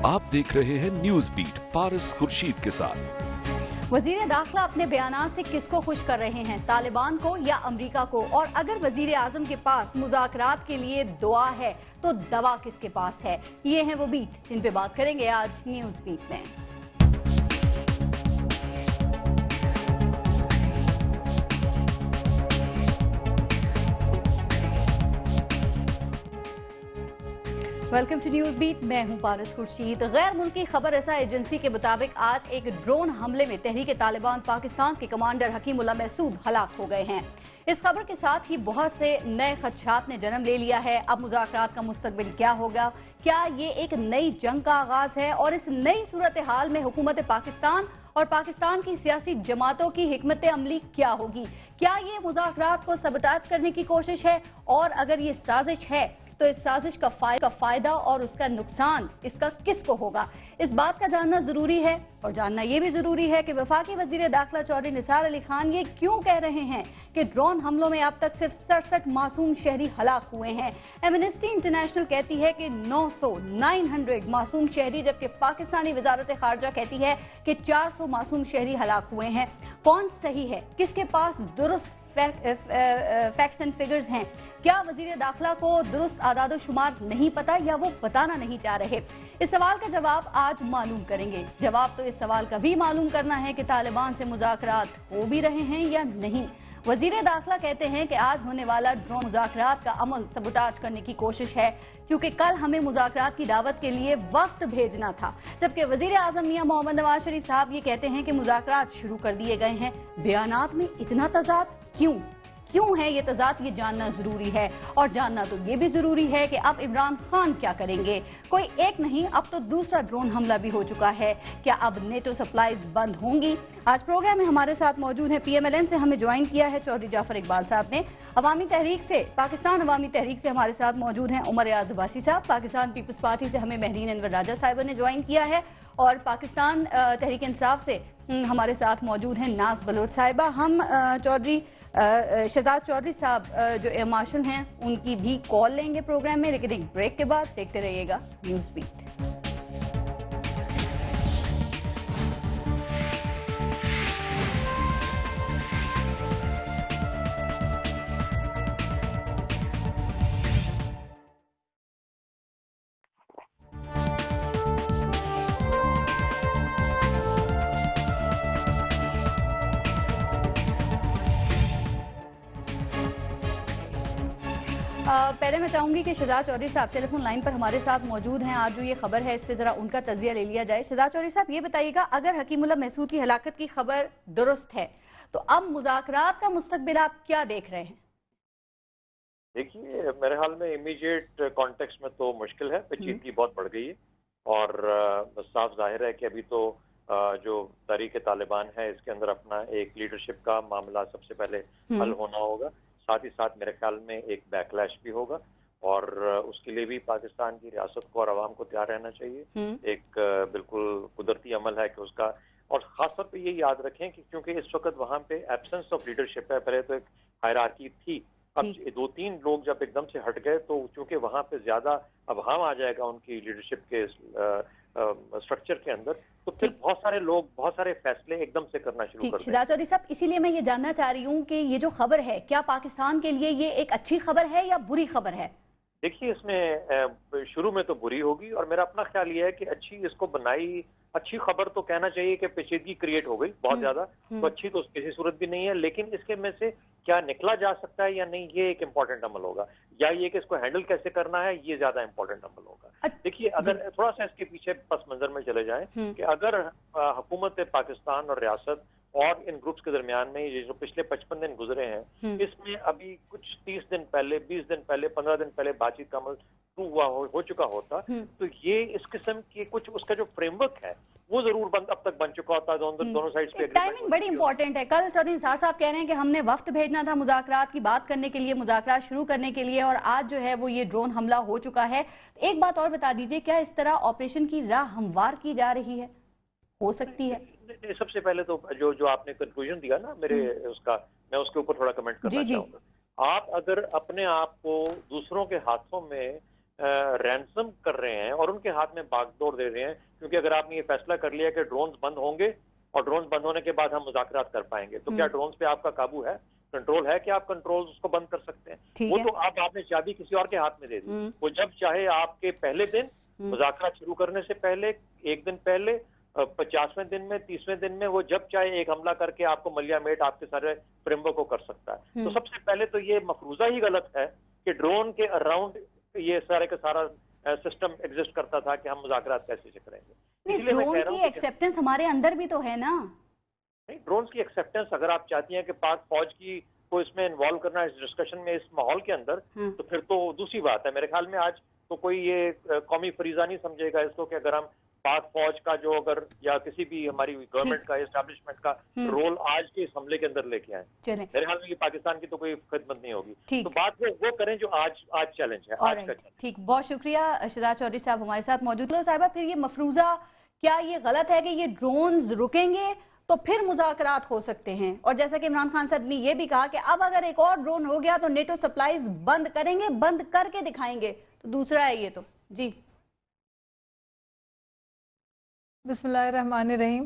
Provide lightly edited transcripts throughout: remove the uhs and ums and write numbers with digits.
आप देख रहे हैं न्यूज बीट पारस खुर्शीद के साथ। वजीर दाखिला अपने बयानात से किसको खुश कर रहे हैं, तालिबान को या अमरीका को? और अगर वजीर आजम के पास मुज़ाकरात के लिए दुआ है तो दवा किसके पास है? ये हैं वो बीट्स जिन पे बात करेंगे आज न्यूज बीट में। वेलकम टू न्यूज बीट, मैं हूं पारस खुर्शीद। गैर मुल्की खबर रसा एजेंसी के मुताबिक आज एक ड्रोन हमले में तहरीक तालिबान पाकिस्तान के कमांडर हकीमुल्लाह महसूद हलाक हो गए हैं। इस खबर के साथ ही बहुत से नए खदशात ने जन्म ले लिया है। अब मुज़ाकरात का मुस्तकबिल क्या होगा? क्या ये एक नई जंग का आगाज है? और इस नई सूरत हाल में हुकूमत पाकिस्तान और पाकिस्तान की सियासी जमातों की हिकमत अमली क्या होगी? क्या ये मुज़ाकरात को सबताज करने की कोशिश है? और अगर ये साजिश है तो इस साजिश का फायदा और उसका नुकसान इसका किसको होगा? इस बात का जानना जरूरी है। और जानना ये भी जरूरी है कि वफाकी वजीर दाखिला चौधरी निसार अली खान ये क्यों कह रहे हैं कि ड्रोन हमलों में अब तक सिर्फ 67 मासूम शहरी हलाक हुए हैं। एमनेस्टी इंटरनेशनल कहती है कि 900 मासूम शहरी, जबकि पाकिस्तानी वजारत खारजा कहती है कि 400 मासूम शहरी हलाक हुए हैं। कौन सही है? किसके पास दुरुस्त फैक्ट्स एंड फिगर्स हैं? क्या वजीर दाखिला को दुरुस्त आदाद शुमार नहीं पता या वो बताना नहीं चाह रहे? इस सवाल का जवाब आज मालूम करेंगे। जवाब तो इस सवाल का भी मालूम करना है कि तालिबान से मुज़ाकरात हो भी रहे हैं या नहीं। वजीर दाखिला कहते हैं कि आज होने वाला ड्रोन मुज़ाकरात का अमल सबूताज करने की कोशिश है, क्योंकि कल हमें मुज़ाकरात की दावत के लिए वक्त भेजना था। जबकि वजीर आज़म मियां मोहम्मद नवाज शरीफ साहब ये कहते हैं कि मुज़ाकरात शुरू कर दिए गए हैं। बयानात में इतना तज़ाद क्यों है? ये तज़ाद ये जानना जरूरी है। और जानना तो ये भी जरूरी है कि अब इमरान खान क्या करेंगे। कोई एक नहीं, अब तो दूसरा ड्रोन हमला भी हो चुका है। क्या अब नेटो सप्लाईज बंद होंगी? आज प्रोग्राम में हमारे साथ मौजूद है, PMLN से हमें ज्वाइन किया है चौधरी जाफर इकबाल साहब ने। अवामी तहरीक से, पाकिस्तान अवामी तहरीक से हमारे साथ मौजूद हैं उमर रियाज अब्बासी साहब। पाकिस्तान पीपल्स पार्टी से हमें महरीन अनवर राजा साहिबा ने ज्वाइन किया है। और पाकिस्तान तहरीक इंसाफ से हमारे साथ मौजूद हैं नाज बलोच साहिबा। हम चौधरी शहजाद चौधरी साहब जो एयर मार्शल हैं उनकी भी कॉल लेंगे प्रोग्राम में, लेकिन एक ब्रेक के बाद। देखते रहिएगा न्यूज़ बीट। पहले मैं चाहूंगी कि शहजाद चौधरी साहब टेलीफोन लाइन पर हमारे साथ मौजूद हैं। आज जो ये खबर है इस पे जरा उनका तजिया ले लिया जाए। शहजाद चौधरी साहब ये बताइएगा, अगर हकीमुल्लाह महसूद की हलाकत की खबर दुरुस्त है तो अब मुज़ाकरात का मुस्तकबिल आप क्या देख रहे हैं? देखिए, मेरे हाल में इमीडिएट कॉन्टेक्स्ट में तो मुश्किल है, पेचीदगी बहुत बढ़ गई है। और साफ जाहिर है कि अभी तो जो तहरीक तालिबान है इसके अंदर अपना एक लीडरशिप का मामला सबसे पहले हल होना होगा। साथ ही साथ मेरे ख्याल में एक बैकलैश भी होगा और उसके लिए भी पाकिस्तान की रियासत को और आवाम को तैयार रहना चाहिए। एक बिल्कुल कुदरती अमल है कि उसका, और खास तौर पे ये याद रखें कि क्योंकि इस वक्त वहाँ पे एब्सेंस ऑफ लीडरशिप है। पहले तो एक हायरार्की थी, अब 2-3 लोग जब एकदम से हट गए तो चूंकि वहाँ पे ज्यादा अभाव आ जाएगा उनकी लीडरशिप के स्ट्रक्चर के अंदर, तो फिर बहुत सारे लोग बहुत सारे फैसले एकदम से करना शुरू कर देंगे। शहजाद चौधरी साहब, इसीलिए मैं ये जानना चाह रही हूँ कि ये जो खबर है, क्या पाकिस्तान के लिए ये एक अच्छी खबर है या बुरी खबर है? देखिए, इसमें शुरू में तो बुरी होगी और मेरा अपना ख्याल ये है कि इसको बनाई अच्छी खबर तो कहना चाहिए कि पेचीदगी क्रिएट हो गई बहुत ज्यादा, तो अच्छी तो किसी सूरत भी नहीं है। लेकिन इसके में से क्या निकला जा सकता है या नहीं, ये एक इम्पोर्टेंट अमल होगा, या ये कि इसको हैंडल कैसे करना है, ये ज्यादा इम्पोर्टेंट अमल होगा। देखिए, अगर थोड़ा सा इसके पीछे पस मंजर में चले जाएं कि अगर हुकूमत पाकिस्तान और रियासत और इन ग्रुप्स के दरमियान में ये जो पिछले 55 दिन गुजरे हैं, इसमें अभी कुछ 30 दिन पहले, 20 दिन पहले, 15 दिन पहले बातचीत का अमल हो चुका होता, तो ये इस किस्म के कुछ उसका जो फ्रेमवर्क है वो जरूर अब तक बन चुका होता। दोनों साइड पे टाइमिंग बड़ी इंपॉर्टेंट है। कल चौधरी निसार साहब कह रहे हैं कि हमने वक्त भेजना था मुज़ाकरात की बात करने के लिए, मुज़ाकरात शुरू करने के लिए, और आज जो है वो ये ड्रोन हमला हो चुका है। एक बात और बता दीजिए, क्या इस तरह ऑपरेशन की राह हमवार की जा रही है? हो सकती है? सबसे पहले तो जो आपने कंक्लूजन दिया ना मेरे उसका, मैं उसके ऊपर थोड़ा कमेंट करना चाहूंगा। आप अगर अपने आप को दूसरों के हाथों में रैंसम कर रहे हैं और उनके हाथ में बागडोर दे रहे हैं, क्योंकि अगर आपने ये फैसला कर लिया कि ड्रोन्स बंद होंगे और ड्रोन्स बंद होने के बाद हम मुज़ाकरात कर पाएंगे, तो क्या ड्रोन्स पे आपका काबू है, कंट्रोल है कि आप कंट्रोल उसको बंद कर सकते हैं? वो तो आपने चाबी किसी और के हाथ में दे दी। वो जब चाहे आपके पहले दिन मुज़ाकरात शुरू करने से पहले, एक दिन पहले, 50वें दिन में, 30वें दिन में, वो जब चाहे एक हमला करके आपको मलियामेट आपके सारे फ्रेमवर्क को कर सकता है। तो सबसे पहले तो ये मफरूजा ही गलत है कि ड्रोन के अराउंड ये सारे का सारा सिस्टम एग्जिस्ट करता था कि हम मुज़ाकरात कैसे से करेंगे। इसलिए मैं कह रहा हूं कि एक्सेप्टेंस हमारे अंदर भी तो है ना। नहीं, ड्रोन की एक्सेप्टेंस अगर आप चाहती हैं कि पाक फौज की को इसमें इन्वॉल्व करना इस डिस्कशन में, इस माहौल के अंदर, तो फिर तो दूसरी बात है। मेरे ख्याल में आज तो कोई ये कौमी फरीजा नहीं समझेगा इसको कि अगर हम पाक फौज का जो अगर या किसी भी हमारी गवर्नमेंट का एस्टैब्लिशमेंट का रोल आज के इस हमले के अंदर लेके आए, मेरे ख्याल में ये पाकिस्तान की तो कोई खिदमत नहीं होगी। तो बात वो करें जो आज चैलेंज है, आज का चैलेंज। ठीक, बहुत शुक्रिया शहजाद चौधरी साहब हमारे साथ मौजूद। लो साहिबा, फिर ये मफरूजा, क्या ये गलत है कि ये ड्रोन्स रुकेंगे तो फिर मुज़ाकरात हो सकते हैं? और जैसा कि इमरान खान साहब ने ये भी कहा कि अब अगर एक और ड्रोन हो गया तो नेटो सप्लाईज बंद करेंगे, बंद करके दिखाएंगे। तो दूसरा है ये तो जी। बिस्मिल्लाहिर्रहमानिर्रहीम।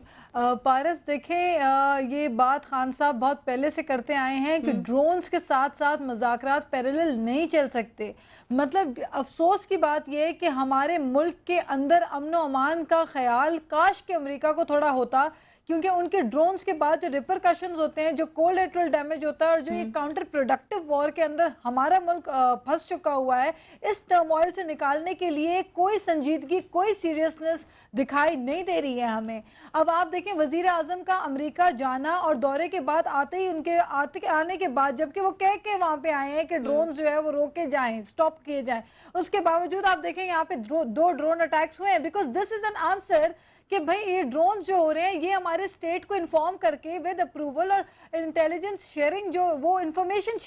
पारस, देखें, ये बात खान साहब बहुत पहले से करते आए हैं कि ड्रोन्स के साथ साथ मुज़ाकरात पैरेलल नहीं चल सकते। मतलब अफसोस की बात यह है कि हमारे मुल्क के अंदर अमन व अमान का ख्याल काश के अमेरिका को थोड़ा होता, क्योंकि उनके ड्रोन्स के बाद जो रिपरकशंस होते हैं, जो कोलेटरल डैमेज होता है और जो ये काउंटर प्रोडक्टिव वॉर के अंदर हमारा मुल्क फंस चुका हुआ है, इस टर्मोइल से निकालने के लिए कोई संजीदगी, कोई सीरियसनेस दिखाई नहीं दे रही है हमें। अब आप देखें, वजीर आजम का अमेरिका जाना और दौरे के बाद आते ही उनके आने के बाद, जबकि वो कह के वहां पे आए हैं कि ड्रोन जो है वो रोके जाएं, स्टॉप किए जाएं, उसके बावजूद आप देखें यहाँ पे 2 ड्रोन अटैक्स हुए हैं। Because this is an answer कि भाई ये ड्रोन जो हो रहे हैं ये हमारे स्टेट को इन्फॉर्म करके विद अप्रूवल और इंटेलिजेंस शेयरिंग, जो वो इंफॉर्मेशन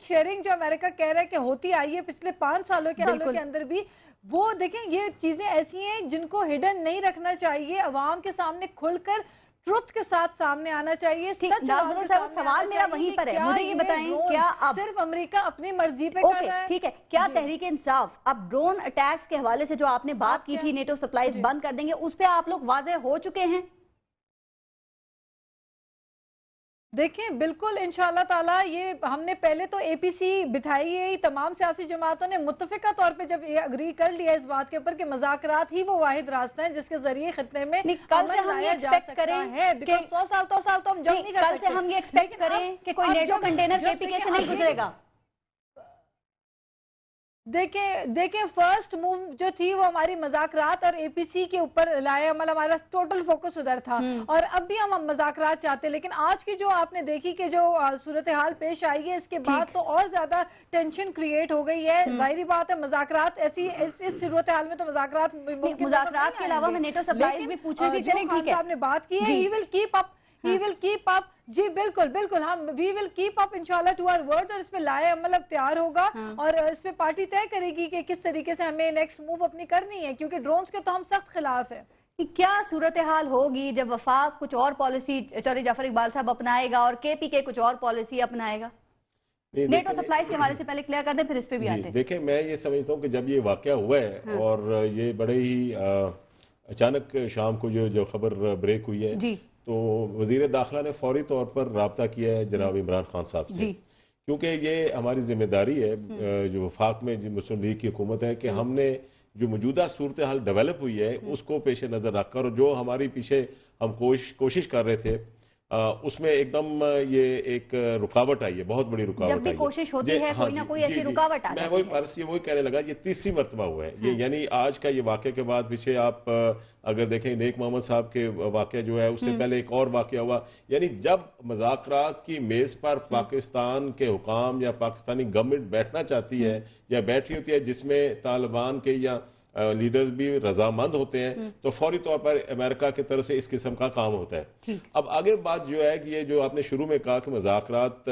शेयरिंग जो अमेरिका कह रहा है कि होती आई है पिछले 5 सालों के अंदर भी, वो देखें ये चीजें ऐसी हैं जिनको हिडन नहीं रखना चाहिए, अवाम के सामने खुलकर ट्रुथ के साथ सामने आना चाहिए। सवाल मेरा वहीं पर है, मुझे ये बताएं, क्या अब सिर्फ अमेरिका अपनी मर्जी पे कर रहा है? ठीक है, क्या तहरीक इंसाफ अब ड्रोन अटैक्स के हवाले से जो आपने बात की थी नेटो सप्लाईज बंद कर देंगे, उस पे आप लोग वाज़ेह हो चुके हैं? देखें, बिल्कुल इंशाअल्लाह ताला ये हमने पहले तो एपीसी बिठाई है, तमाम सियासी जमातों ने मुत्तफिका तौर पे जब ये अग्री कर लिया इस बात के ऊपर कि मुज़ाकरात ही वो वाहिद रास्ता है जिसके जरिए खित्ते में कल से हम ये एक्सपेक्ट करें कि 100 साल तो हम जंग नहीं कर सकते। कल से हम ये एक्सपेक्ट करें कि कोई नेटो कंटेनर केपीके से नहीं गुजरेगा। देखें फर्स्ट मूव जो थी वो हमारी मुज़ाकरात और एपीसी के ऊपर लाया, मतलब हमारा टोटल फोकस उधर था, और अब भी हम मुज़ाकरात चाहते हैं। लेकिन आज की जो आपने देखी कि जो सूरत हाल पेश आई है, इसके बाद तो और ज्यादा टेंशन क्रिएट हो गई है। जाहिर बात है, मुज़ाकरात ऐसी इस सूरत हाल में तो मुज़ाकरात के अलावा मैं नेटो सप्लाईज भी पूछ रही थी। चलें, ठीक है, आपने बात की है, ही विल कीप अप जी, बिल्कुल हम वी विल कीप अप इंशाल्लाह टू आवर वर्ड्स, और इस पे लाए मतलब तैयार होगा और इस पे पार्टी तय करेगी कि किस तरीके से हमें नेक्स्ट मूव अपनी करनी है, क्योंकि ड्रोन्स के तो हम सख्त खिलाफ है। क्या सूरत हाल होगी जब वफाक कुछ और पॉलिसी चौधरी जाफर इकबाल साहब अपनाएगा और केपीके कुछ और पॉलिसी अपनाएगा? नेटो सप्लाईज के हवाले से पहले क्लियर कर दें, फिर इस पे भी आते हैं। देखिए, मैं ये समझता हूँ कि जब ये वाकया हुआ है और ये बड़े ही अचानक शाम को जो खबर ब्रेक हुई है जी, तो वज़ीर दाखिला ने फौरी तौर पर राब्ता किया है जनाब इमरान खान साहब से, क्योंकि ये हमारी जिम्मेदारी है जो वफाक में जो मुस्लिम लीग की हुकूमत है कि हमने जो मौजूदा सूरत हाल डेवलप हुई है उसको पेश नज़र रखकर, और जो हमारी पीछे हम कोशिश कर रहे थे उसमें एकदम ये एक रुकावट आई है, बहुत बड़ी रुकावट आई है। जब भी कोशिश होती है कोई ना कोई ऐसी रुकावट आ जाती है। मैं वही कहने लगा, ये तीसरी मरतबा हुआ है ये, यानी आज का ये वाक़े के बाद पीछे आप अगर देखें नेक मोहम्मद साहब के वाक़े जो है उससे पहले एक और वाक़या हुआ, यानी जब मुज़ाकरात की मेज़ पर पाकिस्तान के हुकाम या पाकिस्तानी गवर्नमेंट बैठना चाहती है या बैठी होती है जिसमें तालिबान के या लीडर्स भी रजामंद होते हैं, तो फौरी तौर पर अमेरिका की तरफ से इस किस्म का काम होता है। अब आगे बात जो है कि ये जो आपने शुरू में कहा कि मुज़ाकरात,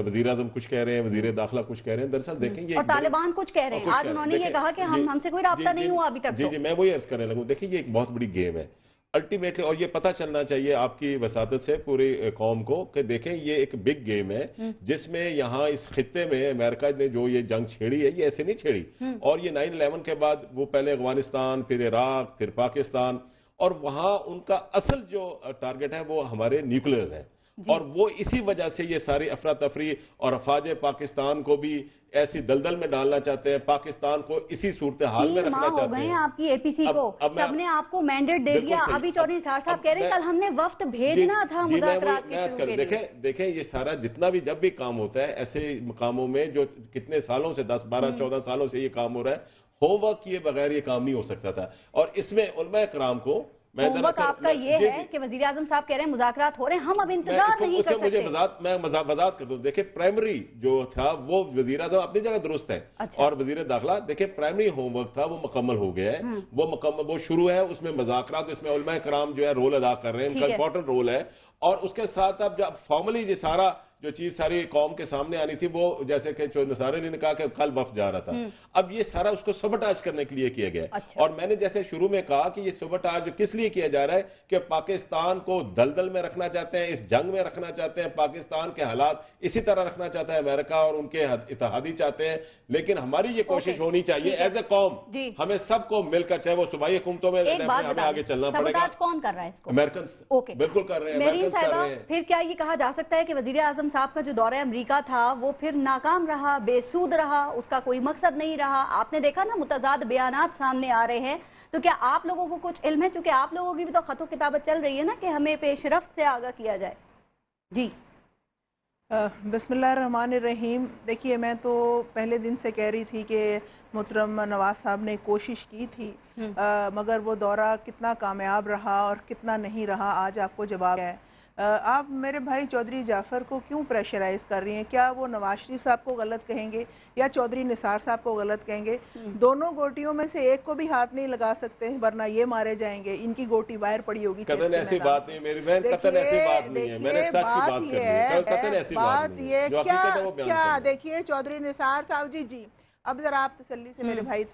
वज़ीर आज़म कुछ कह रहे हैं, वज़ीर दाखिला कुछ कह रहे हैं, दरअसल देखें ये और तालिबान कुछ कह रहे हैं। आज उन्होंने ये कहा कि हमसे कोई राब्ता नहीं हुआ अभी तक। जी, मैं वही अर्ज करने लगूं। देखिए, ये एक बहुत बड़ी गेम है। الٹیمیٹلی اور یہ پتہ چلنا چاہیے آپ کی وساطت سے پوری قوم کو کہ دیکھیں یہ ایک بگ گیم ہے جس میں یہاں اس خطے میں امریکہ نے جو یہ جنگ چھیڑی ہے یہ ایسے نہیں چھیڑی، اور یہ 9/11 کے بعد وہ پہلے افغانستان، پھر عراق، پھر پاکستان، اور وہاں ان کا اصل جو ٹارگٹ ہے وہ ہمارے نیوکلیئرز ہیں، اور وہ اسی وجہ سے یہ ساری افراتفری اور افواج پاکستان کو بھی ایسی دلدل میں ڈالنا چاہتے ہیں، پاکستان کو اسی صورتحال میں رکھنا چاہتے ہیں۔ آپ کی اے پی سی کو سب نے آپ کو مینڈیٹ دے دیا، ابھی چودھری نثار صاحب کہہ رہے ہیں کل ہم نے وفد بھیجنا تھا مذاکرات کے شروع کے لیے۔ دیکھیں یہ سارا جتنا بھی جب بھی کام ہوتا ہے ایسے مقاموں میں جو کتنے سالوں سے 10 12 14 سالوں سے یہ کام ہو رہا ہے، ہوم ورک کیے بغیر یہ کام نہیں ہو سکتا تھا، اور اس میں علماء کرام کو ہوم ورک آپ کا یہ ہے کہ وزیر اعظم صاحب کہہ رہے ہیں مذاکرات ہو رہے ہیں، ہم اب انتظار نہیں کر سکتے۔ میں وضاحت کر دوں، دیکھیں پرائمری جو تھا وہ وزیر اعظم اپنی جگہ درست ہے، اور وزیر داخلہ دیکھیں پرائمری ہوم ورک تھا وہ مکمل ہو گیا ہے، وہ شروع ہے، اس میں مذاکرات، اس میں علماء کرام جو ہے رول ادا کر رہے ہیں، ان کا امپورٹنٹ رول ہے، اور اس کے ساتھ اب جب فارملی یہ سارا جو چیز ساری قوم کے سامنے آنی تھی وہ جیسے کہ چودھری نثار علی نے کہا کہ کل وفد جا رہا تھا، اب یہ سارا اس کو سبوٹاج کرنے کے لیے کیا گیا، اور میں نے جیسے شروع میں کہا کہ یہ سبوٹاج کس لیے کیا جا رہا ہے کہ پاکستان کو دلدل میں رکھنا چاہتے ہیں، اس جنگ میں رکھنا چاہتے ہیں، پاکستان کے حالات اسی طرح رکھنا چاہتا ہے امریکہ اور ان کے اتحادی چاہتے ہیں، لیکن ہماری یہ کوشش ہونی چاہیے ایز اے قوم، ہمیں سب کو مل کر، چاہے وہ صوبائی حکومتوں میں ہمیں آگے چلنا پڑے گا۔ کون کر رہا ہے اس کو؟ امریکنز بالکل کر رہے ہیں، امریکنز کر رہے ہیں۔ پھر کیا یہ کہا جا سکتا ہے کہ وزیر اعظم صاحب کا جو دورہ امریکہ تھا وہ پھر ناکام رہا، بے سود رہا، اس کا کوئی مقصد نہیں رہا؟ آپ نے دیکھا نا متضاد بیانات سامنے آ رہے ہیں، تو کیا آپ لوگوں کو کچھ علم ہے؟ چونکہ آپ لوگوں کی بھی تو خط و کتابت چل رہی ہے نا کہ ہمیں پیش رفت سے آگاہ کیا جائے۔ جی بسم اللہ الرحمن الرحیم۔ دیکھیے میں تو پہلے دن سے کہہ رہی تھی کہ محترم نواز صاحب نے کوشش کی تھی، مگر وہ دورہ کتنا کامیاب رہا اور کتنا نہیں رہا آج آپ کو جواب ہے۔ آپ میرے بھائی چودھری جعفر کو کیوں پریشرائز کر رہی ہیں؟ کیا وہ نواز شریف صاحب کو غلط کہیں گے یا چودھری نثار صاحب کو غلط کہیں گے؟ دونوں گوٹیوں میں سے ایک کو بھی ہاتھ نہیں لگا سکتے ورنہ یہ مارے جائیں گے، ان کی گوٹی باہر پڑی ہوگی۔ قطعاً ایسی بات نہیں میری بہن، قطعاً ایسی بات نہیں ہے، میں نے سچ کی بات کر ہے، قطعاً ایسی بات نہیں ہے، جو حقیقت ہے وہ بیان کیا دیکھیے چودھری نثار صاحب جی اب ذرا آپ تسلی سے میرے بھائی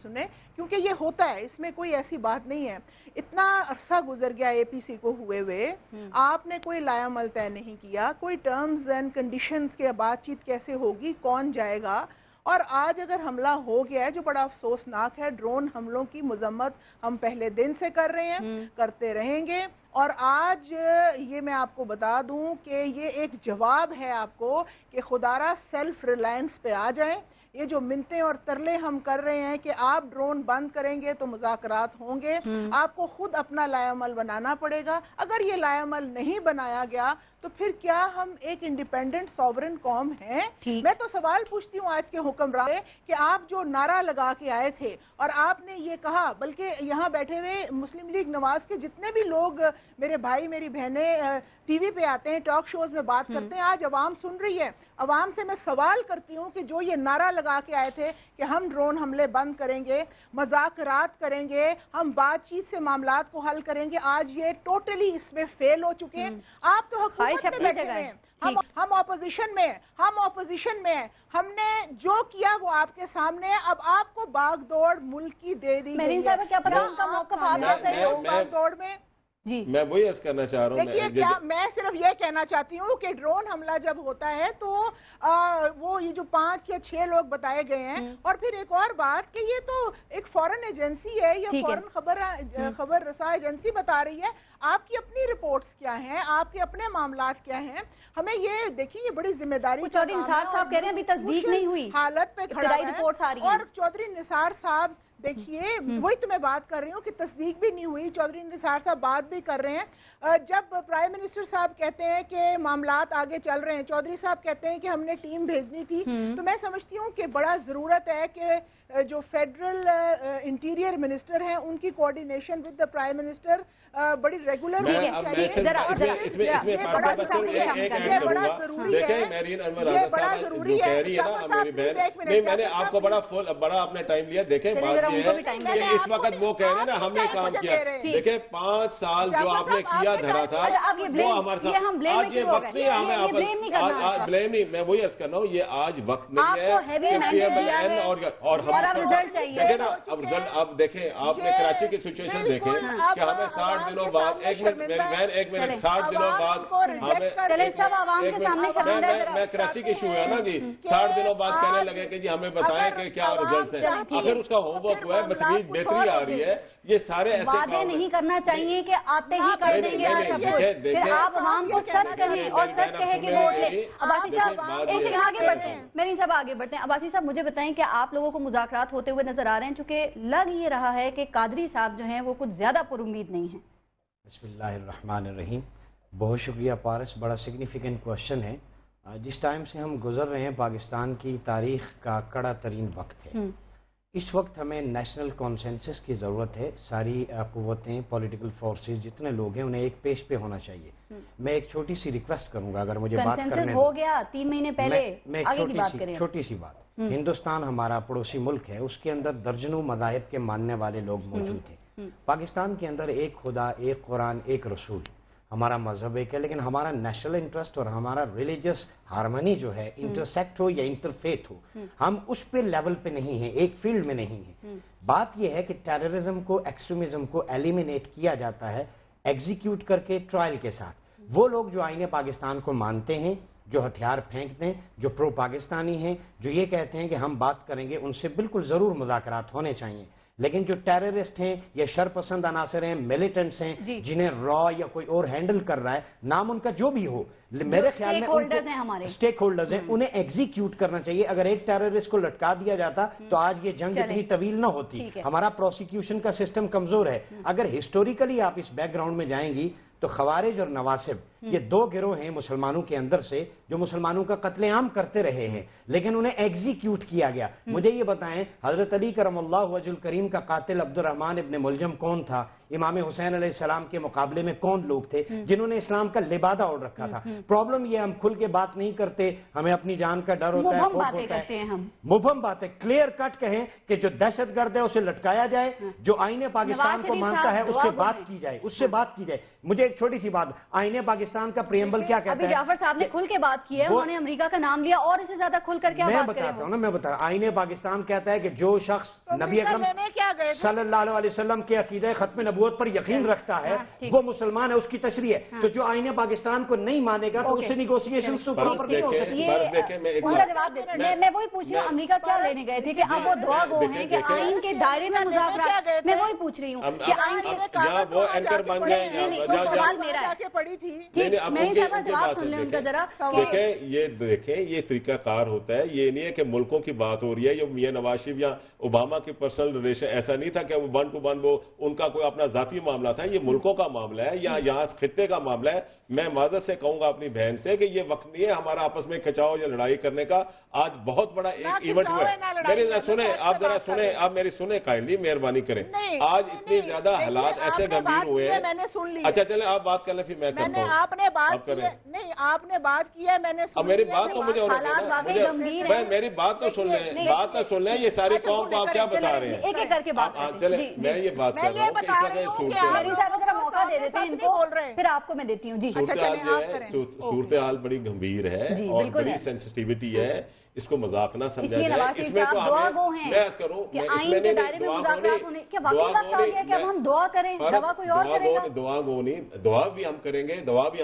سنیں، کیونکہ یہ ہوتا ہے، اس میں کوئی ایسی بات نہیں ہے۔ اتنا عرصہ گزر گیا اے پی سی کو ہوئے آپ نے کوئی لائحہ عمل طے نہیں کیا، کوئی ٹرمز اینڈ کنڈیشنز کے بات چیت کیسے ہوگی، کون جائے گا، اور آج اگر حملہ ہو گیا ہے جو بڑا افسوسناک ہے، ڈرون حملوں کی مذمت ہم پہلے دن سے کر رہے ہیں، کرتے رہیں گے، اور آج یہ میں آپ کو بتا دوں کہ یہ ایک جواب ہے آپ کو کہ خدارہ سیلف ریلائنس پہ آ جائیں۔ یہ جو منتیں اور ترلے ہم کر رہے ہیں کہ آپ ڈرون بند کریں گے تو مذاکرات ہوں گے، آپ کو خود اپنا لائحہ عمل بنانا پڑے گا۔ اگر یہ لائحہ عمل نہیں بنایا گیا تو پھر کیا ہم ایک انڈیپینڈنٹ سوورن قوم ہیں؟ میں تو سوال پوچھتی ہوں آج کے حکمران کہ آپ جو نعرہ لگا کے آئے تھے اور آپ نے یہ کہا، بلکہ یہاں بیٹھے ہوئے مسلم لیگ نواز کے جتنے بھی لوگ میرے بھائی میری بہنیں ٹی وی پہ آتے ہیں، ٹاک شوز میں بات کرتے ہیں، آج عوام سن رہی ہے، عوام سے میں سوال کرتی ہوں کہ جو یہ نعرہ لگا کے آئے تھے کہ ہم ڈرون حملے بند کریں گے، مذاکرات کریں گے، ہم بات چیت سے معاملات کو حل کریں گے، آج یہ ٹوٹلی اس میں فیل ہو چکے ہیں۔ آپ تو حکومت میں بیٹھے ہیں، ہم اپوزیشن میں ہیں، ہم نے جو کیا وہ آپ کے سامنے ہے، اب آپ کو باغ دوڑ ملک کی دے دی گئی ہے۔ کیا پتا ان کا موقف آگے صحیح ہو؟ باغ دوڑ میں میں وہی عرض کرنا چاہ رہا ہوں، دیکھیے کیا میں صرف یہ کہنا چاہتی ہوں کہ ڈرون حملہ جب ہوتا ہے تو وہ یہ جو 5 یا 6 لوگ بتائے گئے ہیں، اور پھر ایک اور بات کہ یہ تو ایک فورن ایجنسی ہے یا فورن خبر رساں ایجنسی بتا رہی ہے، آپ کی اپنی رپورٹس کیا ہیں، آپ کے اپنے معاملات کیا ہیں، ہمیں یہ دیکھیے یہ بڑی ذمہ داری چودھری نثار صاحب کہہ رہے ہیں ابھی تصدیق نہیں ہوئی، حالت پہ کھڑا ہے، اور چودھری نثار صاحب دیکھیے وہی تو میں بات کر رہی ہوں کہ تصدیق بھی نہیں ہوئی، چودھری نثار صاحب بات بھی کر رہے ہیں، جب پرائم منسٹر صاحب کہتے ہیں کہ معاملات آگے چل رہے ہیں، چودھری صاحب کہتے ہیں کہ ہم نے ٹیم بھیجنی تھی، تو میں سمجھتی ہوں کہ بڑا ضرورت ہے کہ جو فیڈرل انٹیریئر منسٹر ہیں ان کی coordination with the prime minister بڑی ریگولر ہونی چاہیے۔ میں نے آپ کو بڑا آپ نے ٹائم لیا، دیکھیں बात ये है कि इस वक्त वो कह रहे हैं ना हमने काम किया, देखिए 5 साल जो आपने किया धरा था वो हमारे साथ, आज ये वक्त नहीं है हमें आप ब्लेम नहीं, मैं वही अर्ज कर रहा हूँ, ये आज वक्त नहीं है और हम देखे ना अब रिजल्ट, अब देखें आपने कराची की सिचुएशन देखें कि हमें 60 दिनों बाद, एक मिनट 60 दिनों बाद हमें मैं कराची की इशू है ना जी, 60 दिनों बाद कहने लगे कि जी हमें बताएं कि क्या रिजल्ट है, अगर उसका होमवर्क हुआ है, बतमीज बेहतरी आ रही है, ये सारे ऐसे वादे नहीं करना चाहिए कि आते ही कर देंगे सब कुछ, फिर आप आवाम को सच कहें और सच कहे कि वोट ले। अब्बासी साहब एक सेकंड आगे बढ़ते हैं, मेरी सब आगे बढ़ते हैं। अब्बासी साहब मुझे बताएं कि आप लोगों को मुज़ाकरात होते हुए नजर आ रहे हैं, चूंकि लग ये रहा है कि कादरी साहब जो हैं वो कुछ ज्यादा पुरुम्मीद नहीं है। बिस्मिल्लाहिर्रहमानिर्रहीम, बहुत शुक्रिया पारस, बड़ा सिग्निफिकेंट क्वेश्चन है। जिस टाइम से हम गुजर रहे हैं पाकिस्तान की तारीख का कड़ा तरीन वक्त है, इस वक्त हमें नेशनल कॉन्सेंसस की ज़रूरत है। सारी क़ुव्वतें, पॉलिटिकल फोर्सेस, जितने लोग हैं उन्हें एक पेश पे होना चाहिए। मैं एक छोटी सी रिक्वेस्ट करूंगा, अगर मुझे बात करने हो गया 3 महीने पहले, मैं एक छोटी सी बात, हिंदुस्तान हमारा पड़ोसी मुल्क है, उसके अंदर दर्जनों मज़ाहिब के मानने वाले लोग मौजूद थे। पाकिस्तान के अंदर एक खुदा, एक कुरान, एक रसूल, हमारा मजहब एक है, लेकिन हमारा नेशनल इंटरेस्ट और हमारा रिलीजियस हार्मनी जो है, इंटरसेक्ट हो या इंटरफेथ हो, हम उस पे लेवल पे नहीं है, एक फील्ड में नहीं है। बात यह है कि टेररिज्म को, एक्सट्रीमिज्म को एलिमिनेट किया जाता है एग्जीक्यूट करके, ट्रायल के साथ। वो लोग जो आईने पाकिस्तान को मानते हैं, जो हथियार फेंकते हैं, जो प्रो पाकिस्तानी हैं, जो ये कहते हैं कि हम बात करेंगे, उनसे बिल्कुल ज़रूर मुज़ाकरात होने चाहिए। लेकिन जो टेररिस्ट हैं या शरपसंद अनासर हैं, मिलिटेंट्स हैं, जिन्हें रॉ या कोई और हैंडल कर रहा है, नाम उनका जो भी हो, मेरे ख्याल में स्टेक होल्डर्स हैं, उन्हें एग्जीक्यूट करना चाहिए। अगर एक टेररिस्ट को लटका दिया जाता तो आज ये जंग इतनी तवील ना होती। हमारा प्रोसिक्यूशन का सिस्टम कमजोर है। अगर हिस्टोरिकली आप इस बैकग्राउंड में जाएंगी तो खवारिज और नवासिब ये 2 गिरोह हैं मुसलमानों के अंदर से, जो मुसलमानों का कत्लेआम करते रहे हैं, लेकिन उन्हें एग्जीक्यूट किया गया। मुझे ये बताएं, हजरत अली करमल्लाहु वजहुल करीम का कातिल अब्दुर्रहमान इब्न मुलजम कौन था? इमाम हुसैन अलैहिस्सलाम के मुकाबले में कौन लोग थे जिन्होंने इस्लाम का लिबादा ओढ़ रखा था? प्रॉब्लम ये, हम खुल के बात नहीं करते, हमें अपनी जान का डर होता है, खौफ होता है। मुबहम बातें, क्लियर कट कहें कि जो दहशतगर्द है उसे लटकाया जाए, जो आईने पाकिस्तान को मानता है उससे बात की जाए, उससे बात की जाए। मुझे एक छोटी सी बात, आईने पाकिस्तान का प्रियम्बल क्या कहता है? अभी जाफर साहब ने खुल के बात की है, उन्होंने अमेरिका का नाम लिया, और इससे ज्यादा खुल कर क्या बात करें? मैं बता रहा हूं, आईने पाकिस्तान कहता है कि जो शख्स नबी अकरम सल्लल्लाहु अलैहि वसल्लम के अकीदे खत्म नबूवत पर यकीन रखता है वो मुसलमान है, उसकी तशरीह है। तो जो आईने पाकिस्तान को नहीं मानेगा तो उससे निगोशिएशन प्रॉपर नहीं हो सकती। उनका जवाब देते, मैं वही पूछ रही हूँ, अमेरिका क्या लेने गए थे कि अब वो दुआ गो हैं कि आइन के दायरे में मुज़ाकरात? मैं वही पूछ रही हूँ कि आइन के वो एंकर बन गए, सवाल मेरा है, जवाब सुन लें उनका जरा। देखें ये तरीकाकार होता है, ये नहीं है कि मुल्कों की बात हो रही है, ये मियां नवाज शरीफ या ओबामा की पर्सनल रिलेशन, ऐसा नहीं था कि वो 1 to 1 वो उनका कोई अपना जाती मामला था, ये मुल्कों का मामला है या यहाँ खित्ते का मामला है। मैं माजरत से कहूंगा अपनी बहन से कि ये वक्त नहीं है हमारा आपस में खिंचाव या लड़ाई करने का। आज बहुत बड़ा एक इवेंट हुआ है, मेरी सुने, आप जरा सुने, आप मेरी सुने काइंडली, मेहरबानी करें। आज इतनी ज्यादा हालात ऐसे गंभीर हुए हैं, मैंने सुन लिया। अच्छा चले आप बात कर ले, फिर मैं करता हूं। आपने बात की है, नहीं आपने बात की है, मैंने सुन मेरी बात तो मुझे मेरी बात तो सुन लें, बात तो सुन लें। ये सारी कौम को आप क्या बता रहे हैं? एक एक करके बात चले, मैं ये बात कर रहा हूँ कि मौका दे देते हैं इनको, फिर आपको मैं देती हूँ जी। सूरत हाल बड़ी गंभीर है और बड़ी सेंसिटिविटी है, इसको मजाक ना समझा जाए। इसमें तो हमें मैं करूं, इसमें नहीं दुआ करें, दवा कोई और करेगा? दुआ गो नहीं, दुआ भी हम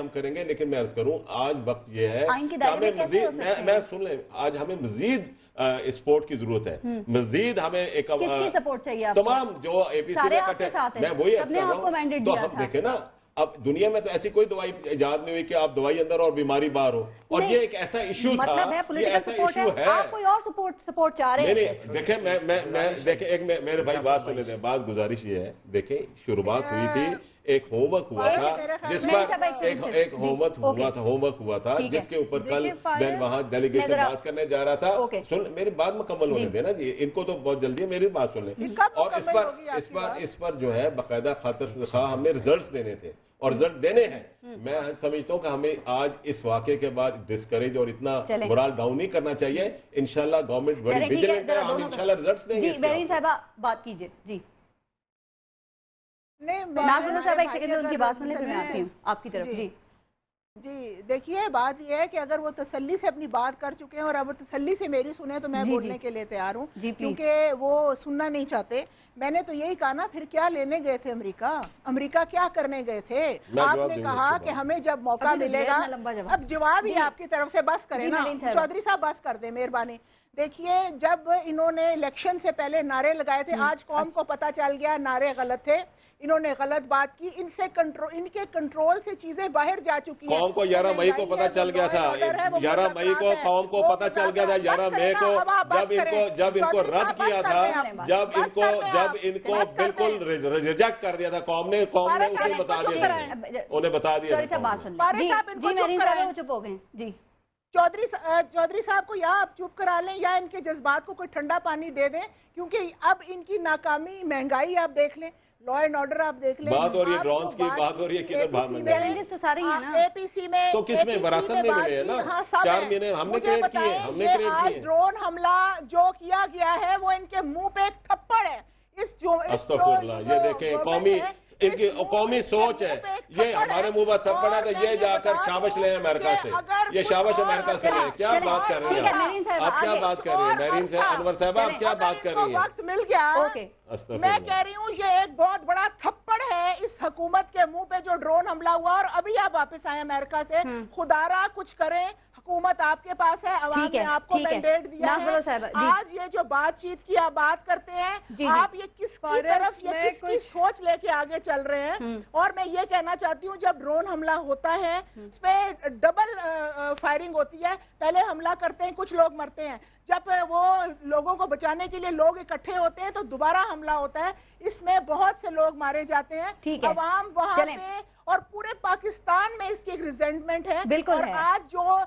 करेंगे, लेकिन मैं करूं आज वक्त ये है हमें मजीद, मैं सुन ले, आज हमें मजीद सपोर्ट की जरूरत है, मजीद हमें एक सपोर्ट चाहिए, तमाम जो एपीसी में कटे, मैं वही तो हम देखे ना, अब दुनिया में तो ऐसी कोई दवाई इजाद नहीं हुई कि आप दवाई अंदर और बीमारी बाहर हो, और ये एक ऐसा इशू था, ये ऐसा इशू है। आप कोई और सपोर्ट चाह रहे हैं? नहीं देखे, मैं देखे, एक मेरे भाई बात सुन लेते हैं, बात गुजारिश ये है, देखे शुरुआत हुई थी, एक होमवर्क हुआ था जिस पर एक होमवर्क हुआ था जिसके ऊपर कल वहां डेलीगेशन बात करने जा रहा था। सुन, मेरी बात मुकम्मल होने देना जी, इनको तो बहुत जल्दी है, मेरी बात सुन लें। और इस पर जो है बाकायदा खातिर खा हमने रिजल्ट्स देने थे और रिजल्ट देने हैं, मैं समझता हूँ कि हमें आज इस वाक़े के बाद डिस्करेज और इतना मोरल डाउन नहीं करना चाहिए। इंशाल्लाह गवर्नमेंट बड़ी विजिलेंट है, हम इंशाल्लाह रिजल्ट्स देंगे। जी बेरीन साहबा बात कीजिए। जी नहीं, नाज़ साहब एक सेकंड उनकी बात सुन ले, फिर मैं आती हूँ आपकी तरफ। जी जी देखिए, बात यह है कि अगर वो तसल्ली से अपनी बात कर चुके हैं और अब तसल्ली से मेरी सुने तो मैं बोलने के लिए तैयार हूँ, क्योंकि वो सुनना नहीं चाहते। मैंने तो यही कहा ना, फिर क्या लेने गए थे अमेरिका? अमेरिका क्या करने गए थे? आपने कहा कि हमें जब मौका मिलेगा। अब जवाब ही आपकी तरफ से बस करें ना चौधरी साहब, बस कर दे मेहरबानी। देखिए, जब इन्होंने इलेक्शन से पहले नारे लगाए थे, आज कौम को पता चल गया नारे गलत थे, इन्होंने गलत बात की, इनके कंट्रोल से चीजें बाहर जा चुकी हैं। कौम को 11 मई को पता चल गया था, 11 मई को कौम को पता चल गया था, 11 मई को जब इनको रद्द किया था, जब इनको बिल्कुल रिजेक्ट कर दिया था कौम ने उन्हें बता दिया, उन्हें बता दिया। चुप हो गए। जी चौधरी साहब को या आप चुप करा लें या इनके जज्बात को कोई ठंडा पानी दे दें, क्योंकि अब इनकी नाकामी, महंगाई आप देख लें, लॉ एंड ऑर्डर आप देख लें, बात हो रही है ड्रोन्स की, बात हो रही है किधर भाग में चैलेंजेस तो सारे हैं ना। एपीसी में तो किसमें विरासत में मिले हैं ना, 4 महीने हमने क्रिएट किए, आज ड्रोन हमला जो किया गया है वो इनके मुंह पे एक थप्पड़ है। अस्तगफुरुल्लाह, ये देखें इनकी कौमी सोच है, ये हमारे मुंह पर थप्पड़ है तो ये जाकर शाबाश ले अमेरिका से, ये शाबाश अमेरिका से ले। क्या बात कर रही है आप, क्या बात कर रही है मेरीन से, अनवर साहब आप क्या बात कर रही है? वक्त मिल गया, मैं कह रही हूँ ये एक बहुत बड़ा थप्पड़ है इस हुकूमत के मुंह पे जो ड्रोन हमला हुआ, और अभी आप वापस आए अमेरिका से। खुदारा कुछ करें, हुकूमत आपके पास है, अवाम ने आपको मैंडेट दिया है। आज ये जो बातचीत की आप बात करते हैं, आप ये किसकी तरफ, ये किसकी सोच लेके आगे चल रहे हैं? और मैं ये कहना चाहती हूँ, जब ड्रोन हमला होता है उस पे डबल फायरिंग होती है, पहले हमला करते हैं, कुछ लोग मरते हैं, जब वो लोगों को बचाने के लिए लोग इकट्ठे होते हैं तो दोबारा हमला होता है, इसमें बहुत से लोग मारे जाते हैं, अवाम वहां पे और पूरे पाकिस्तान में इसकी एक रिजेंटमेंट है। बिल्कुल और आज जो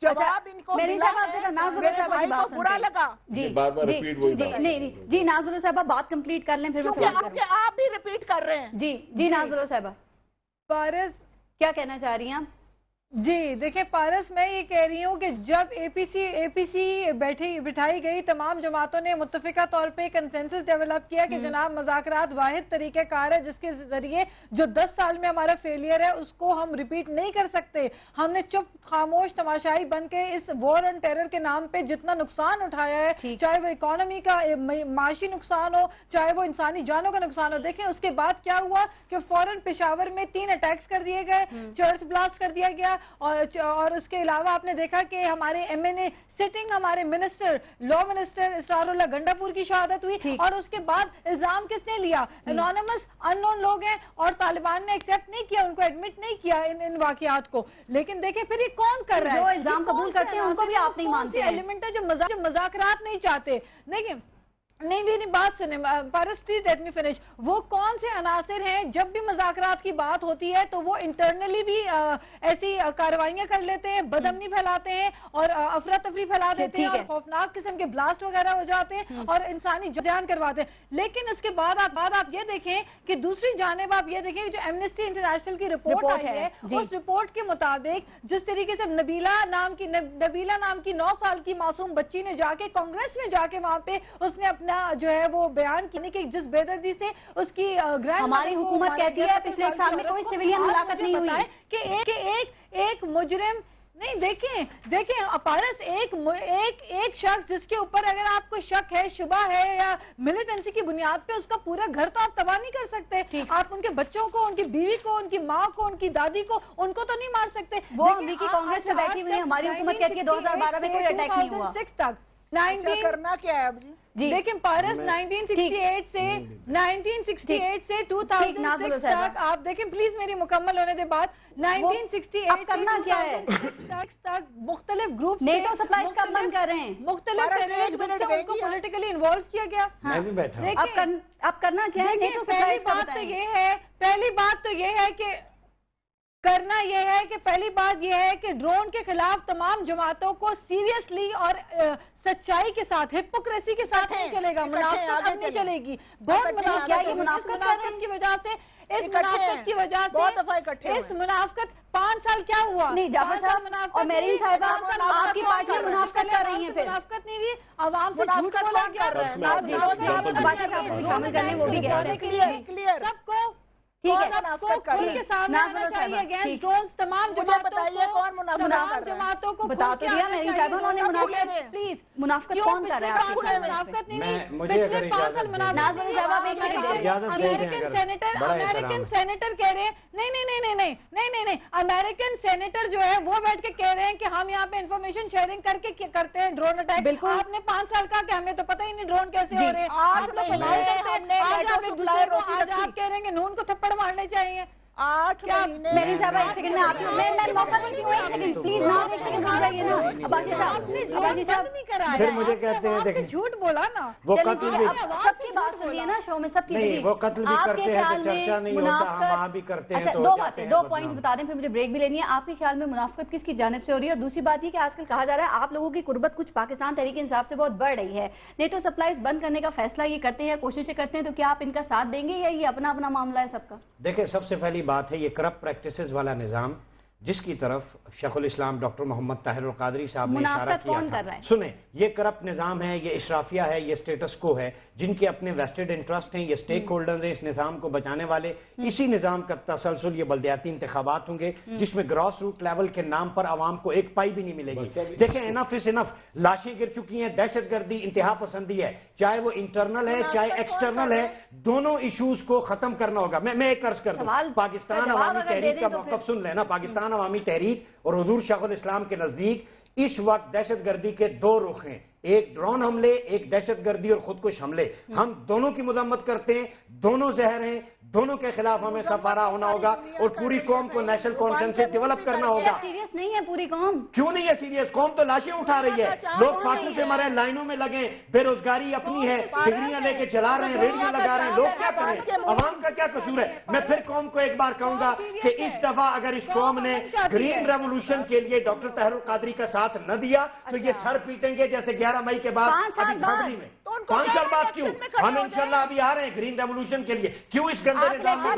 जवाब इनको मिला है, मेरे भाई को बुरा लगा। जी बार-बार रिपीट वही बात। नहीं जी नाज़ साहबा बात कंप्लीट कर लें, फिर मैं सवाल करूंगी। आप भी रिपीट कर रहे हैं। जी नाज़ साहबा पारस क्या कहना चाह रही हैं? जी देखिए पारस, मैं ये कह रही हूँ कि जब एपीसी बिठाई गई, तमाम जमातों ने मुत्तफिका तौर पे कंसेंसस डेवलप किया कि जनाब मुज़ाकरात वाहिद तरीक़ेकार है जिसके जरिए जो 10 साल में हमारा फेलियर है उसको हम रिपीट नहीं कर सकते। हमने चुप खामोश तमाशाई बन के इस वॉर ऑन टेरर के नाम पे जितना नुकसान उठाया है, चाहे वो इकोनॉमी का माशी नुकसान हो, चाहे वो इंसानी जानों का नुकसान हो। देखें उसके बाद क्या हुआ कि फौरन पेशावर में 3 अटैक्स कर दिए गए, चर्च ब्लास्ट कर दिया गया, और उसके अलावा आपने देखा कि हमारे एमएनए सिटिंग हमारे मिनिस्टर, लॉ मिनिस्टर इसरारुल्लाह गंडापुर की शहादत हुई, और उसके बाद इल्जाम किसने लिया? एनोनिमस अननोन लोग हैं, और तालिबान ने एक्सेप्ट नहीं किया, उनको एडमिट नहीं किया इन वाकयात को। लेकिन देखिए फिर ये कौन कर रहा है? जो इल्जाम कबूल करते हैं उनको भी आप नहीं मानते हैं। एलिमेंट है जो मुज़ाकरात नहीं चाहते। देखिए नहीं मेरी बात सुने पारस, प्लीज लेट मी फिनिश। वो कौन से अनासिर हैं, जब भी मुज़ाकरात की बात होती है तो वो इंटरनली भी ऐसी कार्रवाइयां कर लेते हैं, बदअमनी फैलाते हैं और अफरा तफरी फैला देते हैं, और खौफनाक किस्म के ब्लास्ट वगैरह हो जाते हैं और इंसानी जान करवाते हैं। लेकिन उसके बाद आप ये देखें कि दूसरी जानिब आप ये देखें जो एमनेस्टी इंटरनेशनल की रिपोर्ट आई है, उस रिपोर्ट के मुताबिक जिस तरीके से नबीला नाम की 9 साल की मासूम बच्ची ने जाके कांग्रेस में जाके वहां पे उसने अपना जो है वो बयान किया कि जिस बेदर्दी से उसकी ग्रैंड हमारी हुकूमत कहती है पिछले 1 साल में कोई सिविलियन मुलाकात नहीं हुई है कि एक मुजरिम नहीं। देखें पारस, एक शख्स जिसके ऊपर अगर आपको शक है, शुबा है या मिलिटेंसी की बुनियाद पे, उसका पूरा घर तो आप तबाह नहीं कर सकते। आप उनके बच्चों को, उनकी बीवी को, उनकी माँ को, उनकी दादी को, उनको तो नहीं मार सकते। वो अमेरिकी कांग्रेस में बैठी हुई है, हमारी हुकूमत कहती है 2012 में कोई अटैक नहीं हुआ। 2006 तक 19 करना क्या है अब जी? लेकिन पारस 1968 से 2006 तक आप देखें, प्लीज मेरी मुकम्मल होने के बाद 1968 करना क्या है तक मुख्तलिफ ग्रुप नेटो सप्लाईज का बंद कर रहे हैं, मुख्तलिफ उनको पॉलिटिकली इन्वॉल्व किया गया। मैं भी बैठा। अब करना क्या है? नेटो सप्लाईज का बताएं। पहली बात तो ये है कि करना यह है कि पहली बात यह है कि ड्रोन के खिलाफ तमाम जमातों को सीरियसली और सच्चाई के साथ, हिपोक्रेसी के साथ नहीं चलेगा, मुनाफिकत नहीं चलेगी। बहुत मुनाफिकत की वजह से इस मुनाफिकत की वजह बहुत दफा से इकट्ठे इस मुनाफिकत 5 साल क्या हुआ? नहीं जाफर साहब और मेरीन साहिबा, आपकी पार्टी मुनाफिकत कर रही है, फिर मुनाफिकत नहीं हुई, आवाम से झूठ बोला गया, शामिल करने वो भी कह रहे हैं क्लियर सबको ठीक है सबको खुल के सामने आना चाहिए अगेंस्ट ड्रोन्स तमाम बताइए कौन मुनाफिकत जमातों को बता तो दिया मेरी साहिबा, उन्होंने मुनाफिकत प्लीज मुनाफिकत कौन कर रहा है? मुनाफिकत नहीं हुई, मुझे अगर इजाजत नाज़ साहब आप एक सेकंड अमेरिकन सेनेटर कह रहे हैं नहीं, अमेरिकन सेनेटर जो है वो बैठ के कह रहे हैं कि हम यहाँ पे इंफॉर्मेशन शेयरिंग करके करते हैं ड्रोन अटैक। बिल्कुल। आपने 5 साल का कि हमें तो पता ही नहीं ड्रोन कैसे हो रहे हैं। आज आप लोग महीने आज आप एक दूसरे को आज आप कह रहे हैं कि नून को थप्पड़ मारने चाहिए। 8 महीने मेरी साहब एक सेकंड में आती हूँ, मैं मौका देती हूँ, एक सेकंड प्लीज ना, एक सेकंड रुक जाइए ना अब्बासी साहब नहीं कराया, फिर मुझे कहते हैं देखें झूठ बोला ना। वो चलिए, कत्ल ठीक भी है, अब सबकी बात सुनिए ना, शो में सबकी नहीं, बड़ी वो कत्ल भी आपके करते हैं ख्याल तो चर्चा में नहीं होता, हम मुनाफिकत- वहाँ भी करते हैं अच्छा, तो दो कहते बातें, हैं दो बदनाम। पॉइंट्स बता दें, फिर मुझे ब्रेक भी लेनी है। आपके ख्याल में मुनाफिकत किसकी जानिब से हो रही है? और दूसरी बात ये कि आजकल कहा जा रहा है आप लोगों की कुर्बत कुछ पाकिस्तान तहरीक इंसाफ से बहुत बढ़ रही है, नेटो सप्लाईज बंद करने का फैसला ये करते हैं, कोशिशें करते हैं, तो क्या आप इनका साथ देंगे या ये अपना अपना मामला है सबका? देखिए, सबसे पहली बात है ये करप्ट प्रैक्टिसेस वाला निज़ाम जिसकी तरफ शेखुल इस्लाम डॉक्टर मोहम्मद ताहिर अल कादरी साहब ने इशारा मुनाफिकत किया कौन कर रहा था। है? सुने, ये करप्ट निज़ाम है, ये इशराफिया है, ये स्टेटस को है, जिनके अपने वेस्टेड इंटरेस्ट हैं, ये स्टेक होल्डर्स हैं इस निज़ाम को बचाने वाले। इसी निज़ाम का तसलसल ये बल्दियाती इंतखाबात होंगे जिसमें ग्रॉस रूट लेवल के नाम पर आवाम को एक पाई भी नहीं मिलेगी। देखें, इनफ इज इनफ, लाशें गिर चुकी हैं, दहशतगर्दी इंतहा पसंदी है, चाहे वो इंटरनल है चाहे एक्सटर्नल है, दोनों इशूज को खत्म करना होगा। मैं एक अर्ज कर दूं, पाकिस्तान अवामी तहरीक का मौक़िफ़ सुन लेना, पाकिस्तान अवामी तहरीक और हुजूर शेखुल इस्लाम के नजदीक इस वक्त दहशतगर्दी के 2 रुख हैं, एक ड्रोन हमले, एक दहशतगर्दी और खुदकुश हमले। हम दोनों की मजम्मत करते हैं, दोनों जहर हैं, दोनों के खिलाफ हमें सफारा होना होगा और पूरी कौम को नेशनल कॉन्फ्रेंस से डेवलप करना होगा। सीरियस नहीं है पूरी कौम? क्यों नहीं है सीरियस? कौम तो लाशें उठा रही है, लोग फाके से मरे, लाइनों में लगे, बेरोजगारी अपनी है, डिग्रियां लेके चला रहे हैं, रेडियो लगा रहे हैं, लोग क्या करें? अवाम का क्या कसूर है? मैं फिर कौम को एक बार कहूंगा कि इस दफा अगर इस कौम ने ग्रीन रेवोल्यूशन के लिए डॉक्टर ताहिर अल कादरी का साथ न दिया तो ये सर पीटेंगे जैसे 11 मई के बाद अभी धांधली में। 5 साल बाद क्यों? हम इंशाल्लाह अभी आ रहे हैं ग्रीन रेवोल्यूशन के लिए। क्यों इस गंदे निजाम में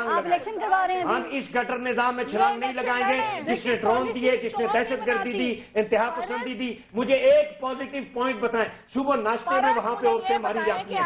आप इलेक्शन करवा रहे हैं? हम इस गटर निजाम में छलांग नहीं लगाएंगे जिसने ड्रोन दिए, जिसने दहशतगर्दी दी, इंतहा पसंदी दी। मुझे एक पॉजिटिव पॉइंट बताएं, सुबह नाश्ते में वहां पे औरतें मारी जाती हैं।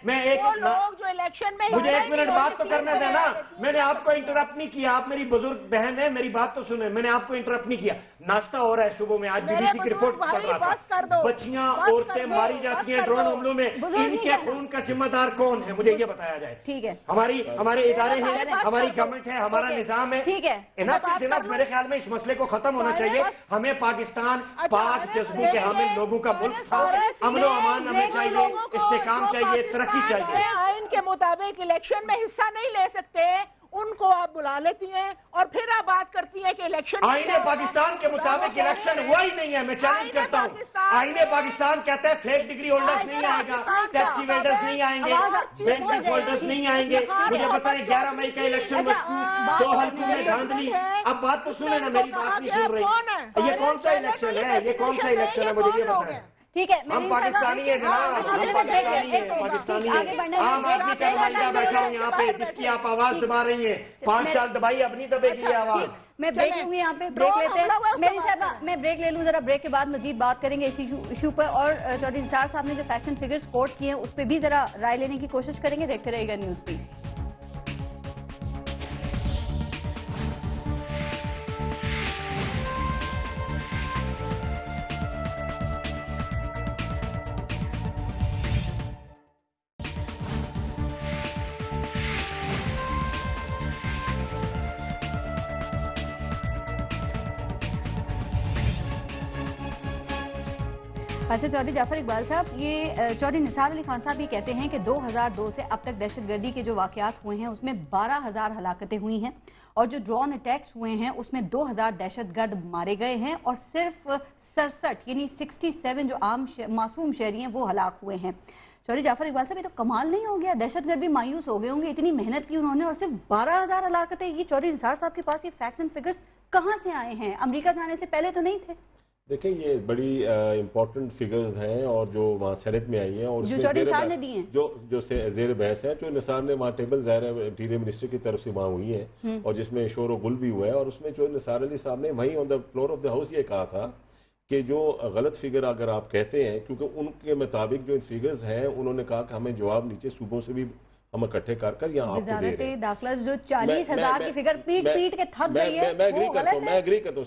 मैं एक लोग जो इलेक्शन में मुझे 1 मिनट बात तो करने देना, मैंने आपको इंटरप्ट नहीं किया, आप मेरी बुजुर्ग बहन है, मेरी बात तो सुने, मैंने आपको इंटरप्ट नहीं किया। नाश्ता हो रहा है सुबह में, आज बीबीसी की रिपोर्ट पढ़ रहा था, बच्चियां औरतें मारी जाती हैं ड्रोन हमलों में, इनके खून का जिम्मेदार कौन है? मुझे ये बताया जाए। ठीक है, हमारे इदारे हैं, हमारी गवर्नमेंट है, हमारा निजाम है, ठीक है, इनफ इज इनफ। मेरे ख्याल में इस मसले को खत्म होना चाहिए। हमें पाकिस्तान पाक जज्बों के हामिल लोगों का मुल्क था, अमन व अमान हमें चाहिए, इस्तेकाम चाहिए, तरक्की चाहिए। आइन के मुताबिक इलेक्शन में हिस्सा नहीं ले सकते, उनको आप बुला लेती हैं और फिर आप बात करती हैं कि इलेक्शन। आईने पाकिस्तान के मुताबिक इलेक्शन हुआ ही नहीं है। मैं चैलेंज करता हूँ, आईने पाकिस्तान कहता है फेक डिग्री होल्डर्स नहीं आएगा, टैक्सी वेडर्स नहीं आएंगे, बैंक डिफॉल्टर्स नहीं आएंगे। मुझे बताएं 11 मई का इलेक्शन मशकूक, 2 हल्कों में धांधली। अब बात तो सुने ना, मेरी बात नहीं सुन रही। ये कौन सा इलेक्शन है? ये कौन सा इलेक्शन है? मुझे ये बताएं। ठीक है, हम पाकिस्तानी है जनाब, हम पाकिस्तानी है, पाकिस्तानी है। आम आदमी का नुमाइंदा बैठा हूँ यहाँ पे, जिसकी आप आवाज दबा रही हैं। 5 साल दबाई, अब नहीं दबेगी आवाज। मैं ब्रेक लूंगी, यहाँ पे ब्रेक लेते हैं। मेरी साहबा, मैं ब्रेक ले लूँ जरा, ब्रेक के बाद मजीद बात करेंगे इस इशू पर, और चौधरी निसार साहब ने जो फैक्ट्स एंड फिगर्स कोट किए हैं उस पर भी जरा राय लेने की कोशिश करेंगे। देखते रहिएगा न्यूज़ बीट। अच्छा चौधरी जाफर इकबाल साहब, ये चौधरी निसार अली खान साहब ये कहते हैं कि 2002 से अब तक दहशतगर्दी के जो वाकयात हुए हैं उसमें 12,000 हलाकतें हुई हैं और जो ड्रोन अटैक्स हुए हैं उसमें 2,000 दहशतगर्द मारे गए हैं और सिर्फ 67 यानी 67 जो आम मासूम शहरी हैं वो हलाक हुए हैं। चौधरी जाफर इकबाल साहब, ये तो कमाल नहीं हो गया? दहशतगर्द भी मायूस हो गए होंगे, इतनी मेहनत की उन्होंने और सिर्फ 12,000 हलाकतें। ये चौधरी निसार साहब के पास ये फैक्ट्स एंड फिगर्स कहाँ से आए हैं? अमेरिका जाने से पहले तो नहीं थे? देखें ये बड़ी इंपॉर्टेंट फिगर्स हैं और जो वहाँ सेनेट में आई हैं और जो चौधरी निसार ने दी हैं, जो जेर बहस है, जो निसार ने वहाँ टेबल ज़ाहिर है इंटीरियर मिनिस्टर की तरफ से वहाँ हुई है और जिसमें शोर और गुल भी हुआ है, और उसमें जो निसार अली साहब ने वहीं on the floor of the house ये कहा था कि जो गलत फिगर अगर आप कहते हैं, क्योंकि उनके मुताबिक जो फिगर्स हैं उन्होंने कहा कि हमें जवाब नीचे सूबों से भी हम इकट्ठे कर यहाँ आपको दे रहे हैं। दाखिला जो 40,000 की फिगर पीट के थक गई है, मैं एग्री करता हूँ,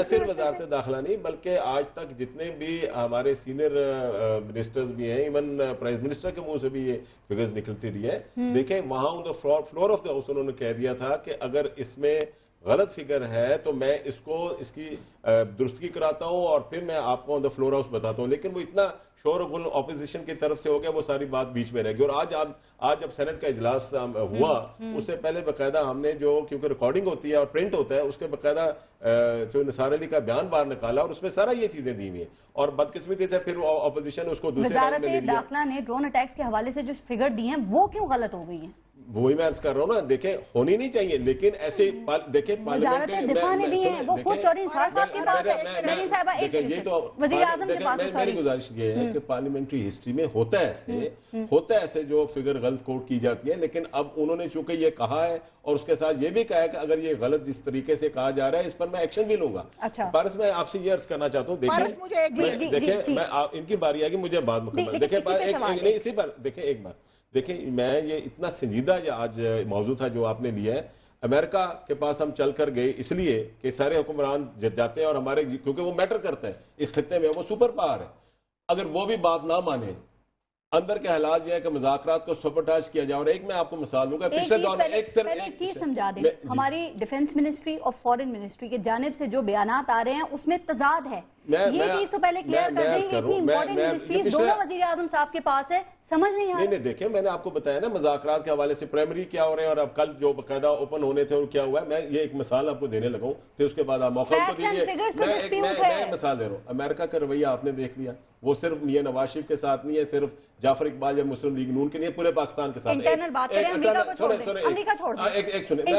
सिर्फ वजारत दाखिला नहीं बल्कि आज तक जितने भी हमारे सीनियर मिनिस्टर्स भी हैं, इवन प्राइम मिनिस्टर के मुंह से भी ये फिगर्स निकलती रही है। देखें वहां on the floor of the house उन्होंने कह दिया था कि अगर इसमें गलत फिगर है तो मैं इसकी दुरुस्तगी कराता हूं और फिर मैं आपको ऑन द फ्लोर हाउस बताता हूं, लेकिन वो इतना शोर गुल ऑपोजिशन की तरफ से हो गया, वो सारी बात बीच में रह गई। और आज जब सेनेट का इजलास हुआ उससे पहले बाकायदा हमने जो, क्योंकि रिकॉर्डिंग होती है और प्रिंट होता है, उसके बाकायदा जो निसार अली का बयान बाहर निकाला और उसमें सारा ये चीजें दी हुई है, और बदकिस्मती से फिर ऑपोजिशन उसको दूसरे वजारत दाखिला ने ड्रोन अटैक्स के हवाले से जो फिगर दी हैं वो क्यों गलत हो गई हैं? वही मैं अर्ज कर रहा हूँ ना, देखें होनी नहीं चाहिए, लेकिन ऐसे देखें मेरी गुजारिश ये है कि पार्लियामेंट्री हिस्ट्री में होता है ऐसे जो फिगर गलत कोट की जाती है, लेकिन अब उन्होंने चूंकि ये कहा है और उसके साथ ये भी कहा है कि अगर ये गलत जिस तरीके से कहा जा रहा है इस पर मैं एक्शन भी लूंगा। पारस मैं आपसे ये अर्ज करना चाहता हूँ, देखिए मैं इनकी बारी आएगी, मुझे बात मुकम्मल देखिए इसी पर देखिए मैं ये इतना संजीदा आज मौजू था जो आपने लिया है। अमेरिका के पास हम चल कर गए इसलिए कि सारे हुक्मरान जाते हैं और हमारे, क्योंकि वो मैटर करता है इस खत्ते में, वो सुपर पावर है। अगर वो भी बात ना माने, अंदर के हालात ये है कि मुज़ाकरात को सपोर्टाज किया जाए। और एक मैं आपको मिसाल दूंगा, पिछले दौर में एक चीज समझा दें, हमारी डिफेंस मिनिस्ट्री और फॉरेन मिनिस्ट्री के जानिब से जो बयानात आ रहे हैं उसमें तजाद है। ये चीज तो पहले क्लियर कर दें, इतनी इंपॉर्टेंट मिनिस्ट्रीज दोनों वजीर आजम साहब के पास है, समझ नहीं आ रहा। नहीं देखिए मैंने आपको बताया ना मुज़ाकरात के हवाले से प्राइमरी क्या हो रहे हैं और अब कल जो बाकायदा ओपन होने थे और क्या हुआ है। मैं ये एक मिसाल आपको देने लगा हूँ, फिर उसके बाद आप मौका को दीजिए। मैं मिसाल दे रहा हूँ, अमेरिका का रवैया आपने देख लिया, वो सिर्फ मियां नवाज शरीफ के साथ नहीं है, सिर्फ जाफर इकबाल या मुस्लिम लीग नून के लिए, पूरे पाकिस्तान के साथ। इंटरनल बात करें, अमेरिका को छोड़ दें, अमेरिका छोड़ दें। एक सुने, मैं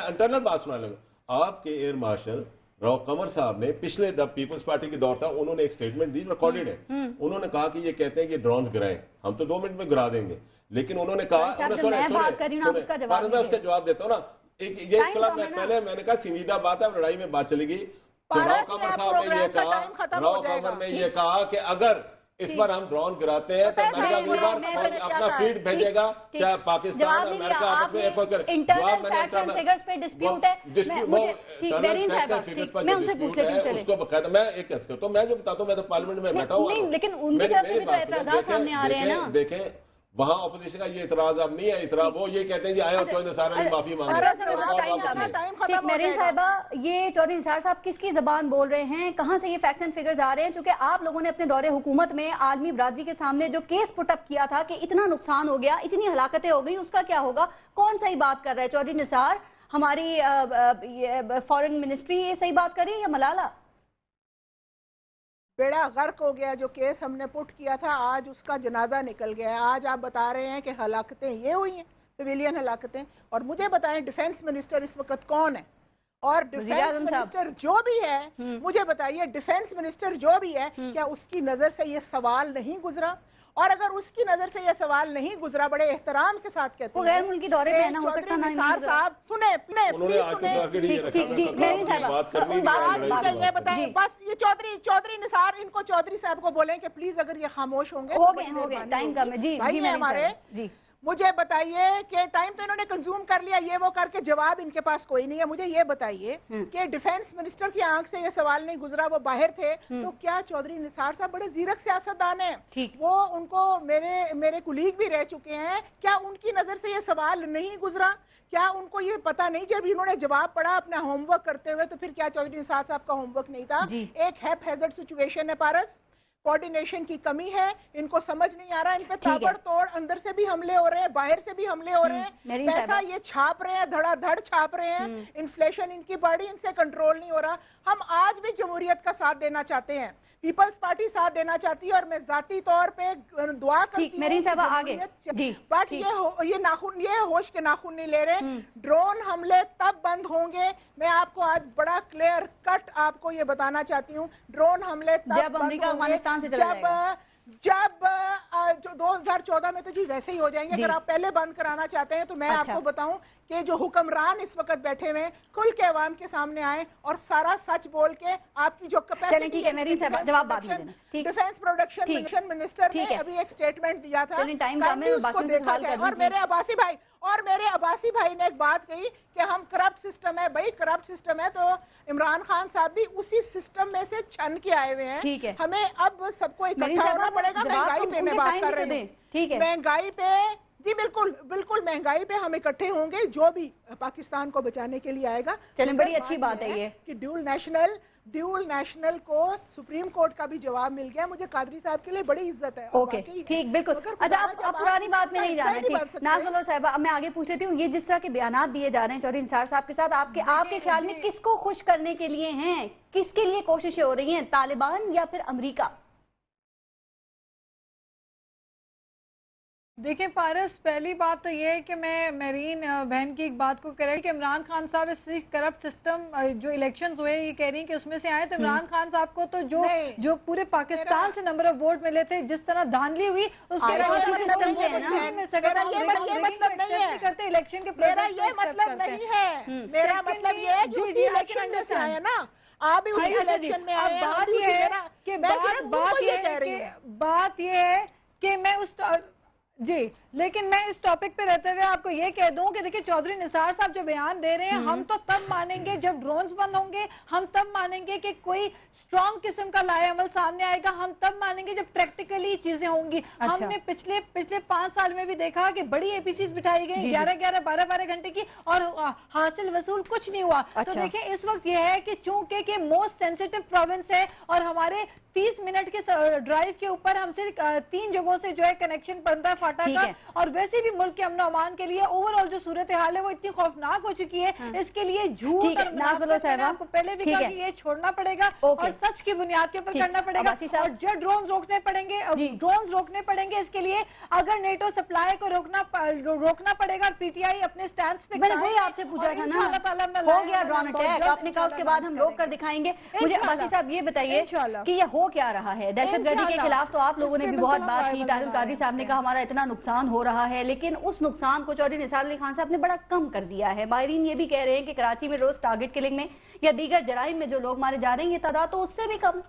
इंटरनल बात सुना लगा। आपके एयर मार्शल राव कंवर साहब ने पिछले द पीपल्स पार्टी के दौर था, उन्होंने एक स्टेटमेंट दी, रिकॉर्डेड है। उन्होंने कहा कि ये कहते हैं कि ड्रोन्स गिराएं, हम तो 2 मिनट में गिरा देंगे, लेकिन उन्होंने कहा, मैं उसका जवाब देता हूँ ना, ये पहले मैंने कहा सीधा बात है, लड़ाई में बात चलेगी। तो राव कंवर साहब ने ये कहा कि अगर इस बार हम ड्रोन गिराते हैं तो अमेरिका अगली बार अपना फील्ड भेजेगा, चाहे पाकिस्तान अमेरिका आपस में एफर्ट करे। इंटरनल फैक्ट्स एंड फिगर्स पे डिस्प्यूट है, मैं उनसे पूछ लेती हूं। चले, उसको बकायदा मैं एक कैसे करता हूं, मैं जो बताता हूं, मैं तो पार्लियामेंट में बैठा हूं, लेकिन उनकी तरफ से भी तो एतराज़ात सामने आ रहे हैं ना। देखें वहां ऑपोजिशन का ये इतराज अब नहीं है, इतराज वो ये कहते हैं जी आए और चौधरी निसार अली माफी मांगे। मेरीन साहिबा, ये चौधरी निसार साहब किसकी जबान बोल रहे हैं, कहां से ये फैक्ट्स एंड फिगर्स आ रहे हैं? चूंकि आप लोगों ने अपने दौरे हुकूमत में आलमी बरादरी के सामने जो केस पुटअप किया था कि इतना नुकसान हो गया, इतनी हलाकतें हो गई, उसका क्या होगा? कौन सही बात कर रहा है, चौधरी निसार, हमारी फॉरेन मिनिस्ट्री ये सही बात कर रही है या मलाला? बेड़ा गर्क हो गया। जो केस हमने पुट किया था आज उसका जनाजा निकल गया है। आज आप बता रहे हैं कि हलाकतें ये हुई हैं, सिविलियन हलाकतें। और मुझे बताएं डिफेंस मिनिस्टर इस वक्त कौन है? और डिफेंस मिनिस्टर जो भी है, मुझे बताइए डिफेंस मिनिस्टर जो भी है, क्या उसकी नजर से ये सवाल नहीं गुजरा? और अगर उसकी नजर से ये सवाल नहीं गुजरा, बड़े एहतराम के साथ कहते हैं, गैर मुल्की दौरे पे ना हो सकता ना साहब, सुने ये बताएं बस, ये चौधरी निसार, इनको चौधरी साहब को बोलें कि प्लीज अगर ये खामोश होंगे हो गए टाइम कम है जी हमारे। मुझे बताइए कि टाइम तो इन्होंने कंज्यूम कर लिया, ये वो करके जवाब इनके पास कोई नहीं है। मुझे ये बताइए कि डिफेंस मिनिस्टर की आंख से ये सवाल नहीं गुजरा, वो बाहर थे, तो क्या चौधरी निसार साहब बड़े जीरक सियासतदान हैं, वो उनको मेरे कुलीग भी रह चुके हैं, क्या उनकी नजर से ये सवाल नहीं गुजरा? क्या उनको ये पता नहीं जब इन्होंने जवाब पढ़ा अपना होमवर्क करते हुए, तो फिर क्या चौधरी निसार साहब का होमवर्क नहीं था? एक हैप हैजर्ड सिचुएशन है पारस, कोऑर्डिनेशन की कमी है, इनको समझ नहीं आ रहा, इन पे ताबड़तोड़ अंदर से भी हमले हो रहे हैं, बाहर से भी हमले हो रहे हैं, पैसा ये छाप रहे हैं, धड़ाधड़ छाप रहे हैं, इन्फ्लेशन इनकी बढ़ी, इनसे कंट्रोल नहीं हो रहा। हम आज भी जमहूरियत का साथ देना चाहते हैं, पीपल्स पार्टी साथ देना चाहती है, और मैं जाती तौर पे दुआ करती हूँ बट ये होश के नाखून नहीं ले रहे। ड्रोन हमले तब बंद होंगे, मैं आपको आज बड़ा क्लियर कट आपको ये बताना चाहती हूँ, ड्रोन हमले तब जब अमेरिका अफगानिस्तान से चला जाएगा, जब जो 2014 में तो जी वैसे ही हो जाएंगे। अगर आप पहले बंद कराना चाहते हैं तो मैं आपको बताऊं कि जो हुक्मरान इस वक्त बैठे हुए हैं खुल के अवाम के सामने आए और सारा सच बोल के आपकी जो कैपेसिटी डिफेंस प्रोडक्शन मिनिस्टर ने अभी एक स्टेटमेंट दिया था, उसको देखा जाए। और मेरे अब्बासी भाई ने एक बात कही कि हम करप्ट सिस्टम है। भाई करप्ट सिस्टम है तो इमरान खान साहब भी उसी सिस्टम में से छन के आए हुए हैं। हमें अब सबको इकट्ठा होना पड़ेगा। महंगाई पे मैं बात कर रही हूँ, महंगाई पे जी बिल्कुल बिल्कुल महंगाई पे हम इकट्ठे होंगे, जो भी पाकिस्तान को बचाने के लिए आएगा। चलें, बड़ी अच्छी बात है ये कि ड्यूल नेशनल को सुप्रीम कोर्ट का भी जवाब मिल गया। मुझे कादरी साहब के लिए बड़ी इज्जत है। ओके ठीक, बिल्कुल। अच्छा, आप पुरानी बात में नहीं जा रहे। ठीक, नाज़ साहब अब मैं आगे पूछ लेती हूँ, ये जिस तरह के बयानात दिए जा रहे हैं चौधरी निसार साहब के साथ, आपके ख्याल में किसको खुश करने के लिए हैं, किसके लिए कोशिशें हो रही हैं, तालिबान या फिर अमरीका? देखिए पारस, पहली बात तो ये है कि मैं मेरीन बहन की एक बात को कह रही कि इमरान खान साहब इस करप्ट सिस्टम जो इलेक्शंस हुए ये कह रही हैं कि उसमें से आए, तो इमरान खान साहब को तो जो पूरे पाकिस्तान से नंबर ऑफ वोट मिले थे, जिस तरह धांधली हुई उसके सिस्टम से करते इलेक्शन के मेरा ये मतलब नहीं है, मेरा मतलब ये है जो इलेक्शन में से आए ना, आप भी उसी इलेक्शन में आए। बात ये है कि मैं उस जी, लेकिन मैं इस टॉपिक पे रहते हुए आपको ये कह दूं कि देखिए चौधरी निसार साहब जो बयान दे रहे हैं, हम तो तब मानेंगे जब ड्रोन्स बंद होंगे, हम तब मानेंगे कि कोई स्ट्रॉन्ग किस्म का लाया अमल सामने आएगा, हम तब मानेंगे जब प्रैक्टिकली चीजें होंगी। अच्छा। हमने पिछले 5 साल में भी देखा कि बड़ी एपीसीज बिठाई गई 11-11, 12-12 घंटे की, और हासिल वसूल कुछ नहीं हुआ। अच्छा। तो देखिए इस वक्त यह है कि चूंकि कि मोस्ट सेंसिटिव प्रोविंस है और हमारे 30 मिनट के ड्राइव के ऊपर हमसे 3 जगहों से जो है कनेक्शन बनता है फाटा का, और वैसे भी मुल्क के अमन अमान के लिए ओवरऑल जो सूरत हाल है वो इतनी खौफनाक हो चुकी है। इसके लिए झूठ और आपको पहले भी कहा कि ये छोड़ना पड़ेगा और सच की बुनियाद के ऊपर करना पड़ेगा, और जो ड्रोन रोकने पड़ेंगे इसके लिए अगर नेटो सप्लाई को रोकना पड़ेगा, और पीटीआई अपने स्टैंड पे। मैंने वही आपसे पूछा था ना, हो गया ड्रोन अटैक, आपने कहा उसके बाद हम रोक कर दिखाएंगे। मुझे अब्बासी साहब ये बताइए कि ये हो क्या रहा है? दहशतगर्दी के खिलाफ तो आप लोगों ने भी बहुत बात की, ताहिर कादरी साहब ने कहा हमारा इतना नुकसान हो रहा है, लेकिन उस नुकसान को चौधरी निसार अली खान साहब ने बड़ा कम कर दिया है। माहिरीन ये भी कह रहे हैं कि कराची में रोज टारगेट किलिंग में या दीगर जराइम में जो लोग मारे जा रहे हैं, ये तादाद तो उससे भी कम।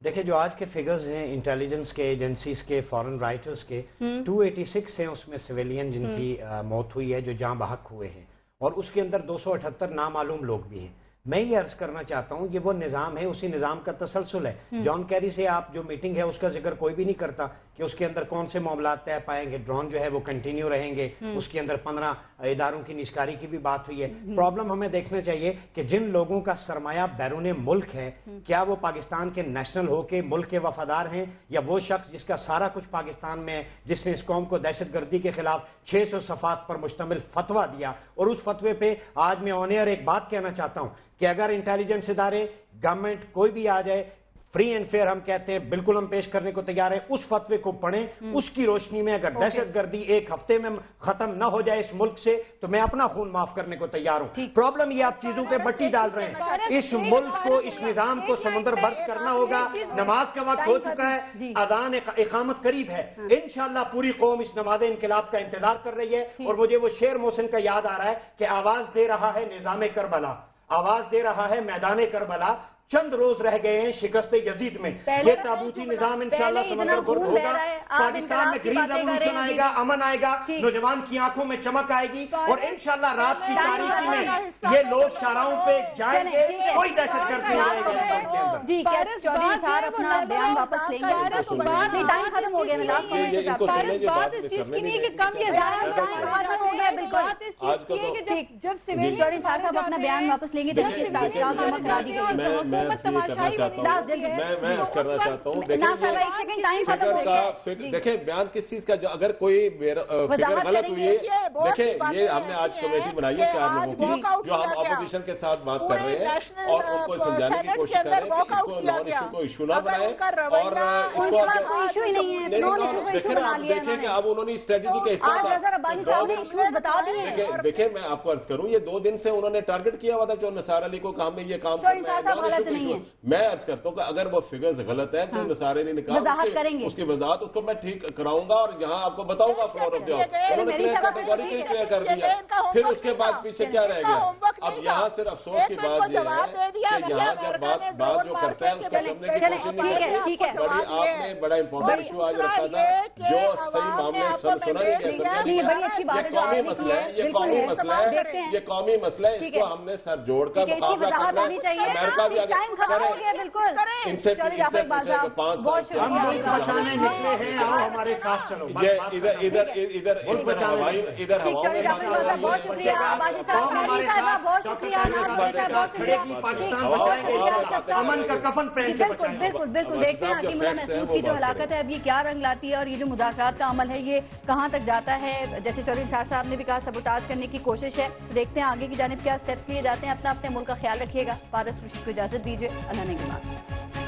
देखिए जो आज के फिगर्स हैं इंटेलिजेंस के, एजेंसीज के, फॉरेन राइटर्स के, 286 हैं उसमें सिविलियन जिनकी मौत हुई है, जो जाँ बहक हुए हैं, और उसके अंदर 278 नामालूम लोग भी हैं। मैं ये अर्ज करना चाहता हूँ कि वो निज़ाम है, उसी निज़ाम का तसलसल है। जॉन कैरी से आप जो मीटिंग है उसका जिक्र कोई भी नहीं करता कि उसके अंदर कौन से मामला तय पाएंगे। ड्रोन जो है वो कंटिन्यू रहेंगे, उसके अंदर 15 इदारों की निष्कारी की भी बात हुई है। प्रॉब्लम हमें देखना चाहिए कि जिन लोगों का सरमाया बैरून मुल्क है, क्या वो पाकिस्तान के नेशनल हो के मुल्क के वफादार हैं, या वो शख्स जिसका सारा कुछ पाकिस्तान में है, जिसने इस कौम को दहशतगर्दी के खिलाफ 600 सफ़ात पर मुश्तमिल फतवा दिया। और उस फतवे पे आज मैं ऑन एयर एक बात कहना चाहता हूँ कि अगर इंटेलिजेंस इदारे, गवर्नमेंट कोई भी आ जाए, फ्री एंड फेयर हम कहते हैं, बिल्कुल हम पेश करने को तैयार है। उस फतवे को पढ़ें, उसकी रोशनी में अगर दहशतगर्दी एक हफ्ते में खत्म ना हो जाए इस मुल्क से, तो मैं अपना खून माफ करने को तैयार हूं। प्रॉब्लम ये आप चीजों पे बट्टी डाल रहे हैं। इस मुल्क को, इस निजाम को समुद्र बर्द करना होगा। नमाज का वक्त हो चुका है, अजान इकामत करीब है। इंशाअल्लाह पूरी कौम इस नमाज इनकलाब का इंतजार कर रही है। और मुझे वो शेर मोहसिन का याद आ रहा है कि आवाज दे रहा है निजाम करबला, आवाज दे रहा है मैदान करबला, चंद रोज रह गए हैं शिकस्त यजीद में। ये ताबूती निजाम इंशाअल्लाह समंदर बुर्द होगा। पाकिस्तान में ग्रीन रेवोल्यूशन आएगा, अमन आएगा, नौजवान की आंखों में चमक आएगी, और इंशाअल्लाह रात की तारीकी में ये लोग शाराओं पे जाएंगे, कोई दहशतगर्द नहीं आएगा। जी, क्या चौधरी निसार अपना बयान वापस लेंगे? टाइम खत्म हो गया, बात इस चीज की नहीं कि कम ये खत्म हो गया, बिल्कुल। जब सिविल चौधरी निसार साहब अपना बयान वापस लेंगे, हुकूमत तमाशाई बनी होती है। मैं अर्ज करना चाहता हूँ, देखिए देखिए बयान किस चीज का, अगर कोई फिगर गलत हुई है, देखिए ये हमने आज कमेटी बनाई है 4 लोगों की, जो हम अपोजिशन के साथ बात कर रहे हैं और उनको समझाने की कोशिश कर रहे हैं कि इसको नॉन इशू को इशू ना बनाए और इसको इशू ही नहीं है, नॉन इशू को इशू बना लिया देखिए कि अब उन्होंने स्ट्रेटेजी के हिस्सा देखिए मैं आपको अर्ज करूं, ये 2 दिन से उन्होंने टारगेट किया हुआ था जो निसार अली को हमने ये काम मैं अर्ज करता हूँ कि अगर वो फिगर्स गलत है जो निसार अली ने कहा उसकी वजाहत उसको मैं ठीक कराऊंगा और यहाँ आपको बताऊंगा फ्लोर ऑफ उन्होंने क्लियर कर दिया, फिर उसके बाद पीछे क्या रह गया। अब यहाँ सिर्फ अफसोस की बात यह है कि यहाँ जब बात जो करता है उसको समझने की कोशिश नहीं करती। बड़ी आपने बड़ा इंपॉर्टेंट इशू आज रखा था जो सही मामले सुना नहीं कह सकते, ये कौमी मसला है, ये कौमी मसला है, ये कौमी मसला है, इसको हमने सर जोड़कर मुकाबला करना है। अमेरिका भी आगे इनसे 5 हम मुल्क बचाने निकले हैं, आओ हमारे साथ चलो। ये इधर हवाओं में बहुत शुक्रिया बाजी साहब, मेरी साहिबा बहुत शुक्रिया, अमन का कफन पहन के बचाएंगे। बिल्कुल देखते हैं हकीमुल्लाह महसूद की जो हलाकत है अब ये क्या रंग लाती है और ये जो मुज़ाकरात का अमल है ये कहाँ तक जाता है। जैसे चौधरी निसार साहब ने भी कहा सबोटाज करने की कोशिश है, देखते हैं आगे की जानिब क्या स्टेप्स लिए जाते हैं। अपना अपने मुल्क का ख्याल रखिएगा। पारस खुर्शीद को इजाजत दीजिए, अल्लाह ने